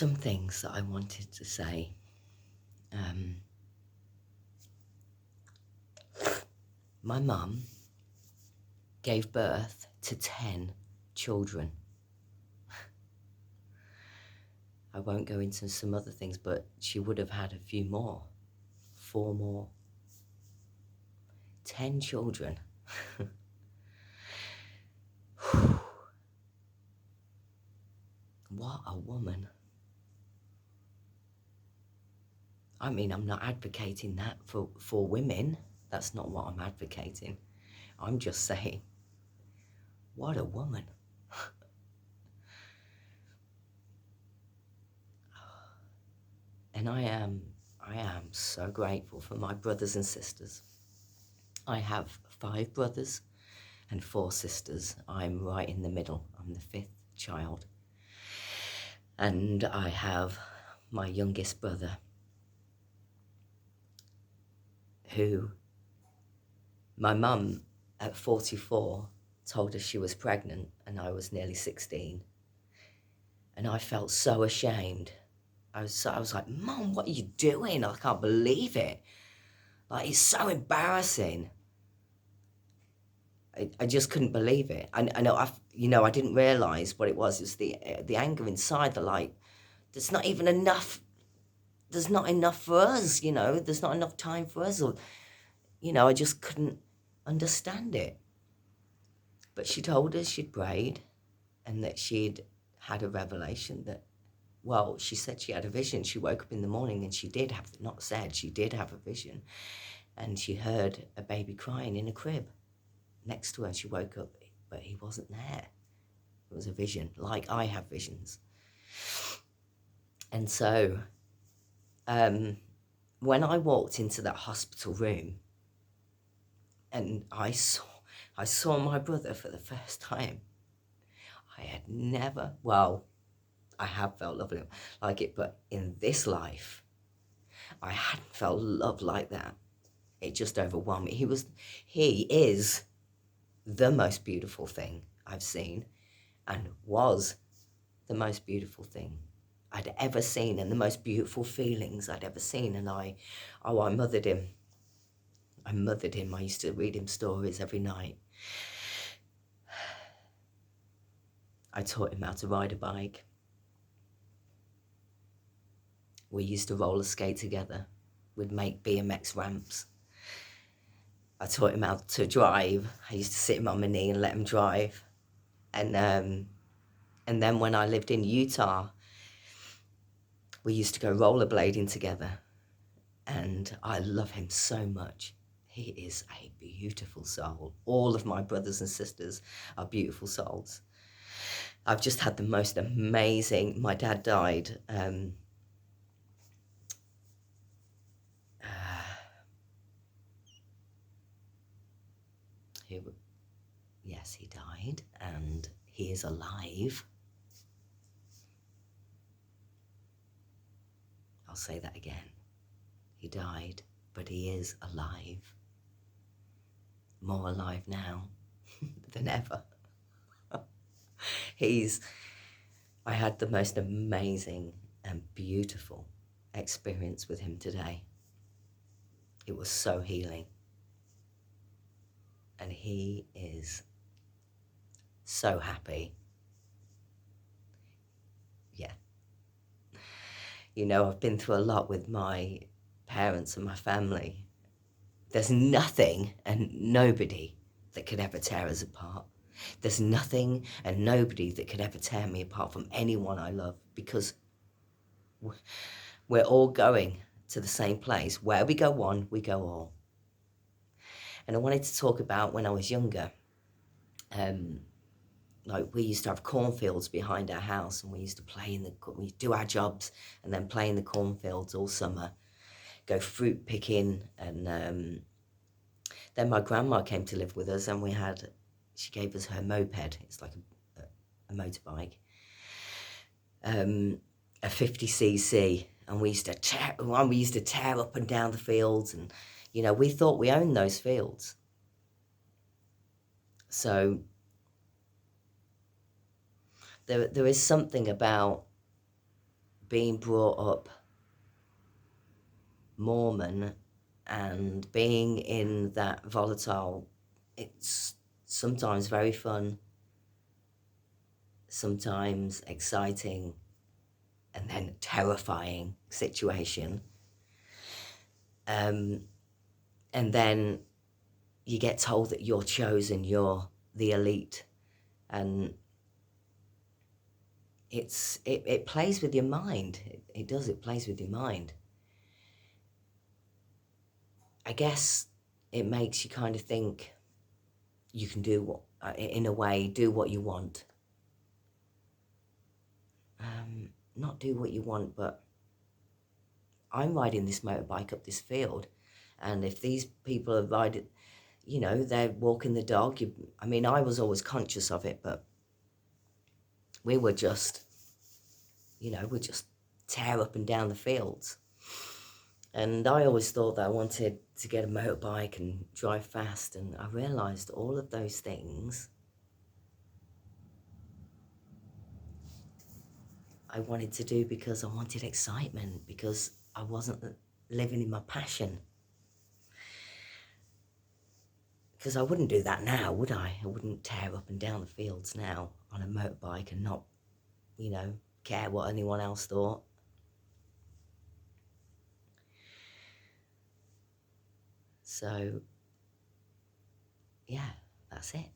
some things that I wanted to say. My mum gave birth to 10 children. I won't go into some other things, but she would have had a few more, 4 more. 10 children. What a woman. I mean, I'm not advocating that for women. That's not what I'm advocating. I'm just saying, what a woman. And I am so grateful for my brothers and sisters. I have 5 brothers and 4 sisters. I'm right in the middle. I'm the 5th child. And I have my youngest brother, who my mum at 44 told us she was pregnant, and I was nearly 16. And I felt so ashamed. I was like, Mum, what are you doing? I can't believe it. Like, it's so embarrassing. I just couldn't believe it. I know, I didn't realise what it was. It's the anger inside, the like, there's not enough for us, there's not enough time for us. Or, I just couldn't understand it. But she told us she'd prayed and that she'd had a revelation that, well, she said she had a vision. She woke up in the morning and she did have a vision. And she heard a baby crying in a crib next to her. She woke up, but he wasn't there. It was a vision, like I have visions. And so when I walked into that hospital room and I saw my brother for the first time, I had never, well, I have felt love like it, but in this life, I hadn't felt love like that. It just overwhelmed me. He is the most beautiful thing I've seen, and was the most beautiful thing I'd ever seen, and the most beautiful feelings I'd ever seen. And I mothered him. I used to read him stories every night. I taught him how to ride a bike. We used to roller skate together. We'd make BMX ramps. I taught him how to drive. I used to sit him on my knee and let him drive. And then when I lived in Utah, we used to go rollerblading together. And I love him so much. He is a beautiful soul. All of my brothers and sisters are beautiful souls. I've just had the most amazing, my dad died yes, he died, and he is alive. I'll say that again. He died, but he is alive. More alive now than ever. I had the most amazing and beautiful experience with him today. It was so healing. And he is so happy. Yeah. I've been through a lot with my parents and my family. There's nothing and nobody that could ever tear us apart. There's nothing and nobody that could ever tear me apart from anyone I love, because we're all going to the same place. Where we go one, we go all. And I wanted to talk about when I was younger. Like, we used to have cornfields behind our house, and we used to we do our jobs and then play in the cornfields all summer, go fruit picking. And then my grandma came to live with us, and she gave us her moped. It's like a motorbike, a 50cc, and we used to tear up and down the fields, and we thought we owned those fields. So there is something about being brought up Mormon and being in that volatile, it's sometimes very fun, sometimes exciting, and then terrifying situation. And then you get told that you're chosen, you're the elite, and it plays with your mind. It does, it plays with your mind. I guess it makes you kind of think you can do what, in a way, do what you want. Not do what you want, but I'm riding this motorbike up this field, and if these people are riding, you know, they're walking the dog. I mean, I was always conscious of it, but we were just, you know, we just tear up and down the fields. And I always thought that I wanted to get a motorbike and drive fast, and I realised all of those things I wanted to do because I wanted excitement, because I wasn't living in my passion. Because I wouldn't do that now, would I? I wouldn't tear up and down the fields now on a motorbike and not, you know, care what anyone else thought. So, yeah, that's it.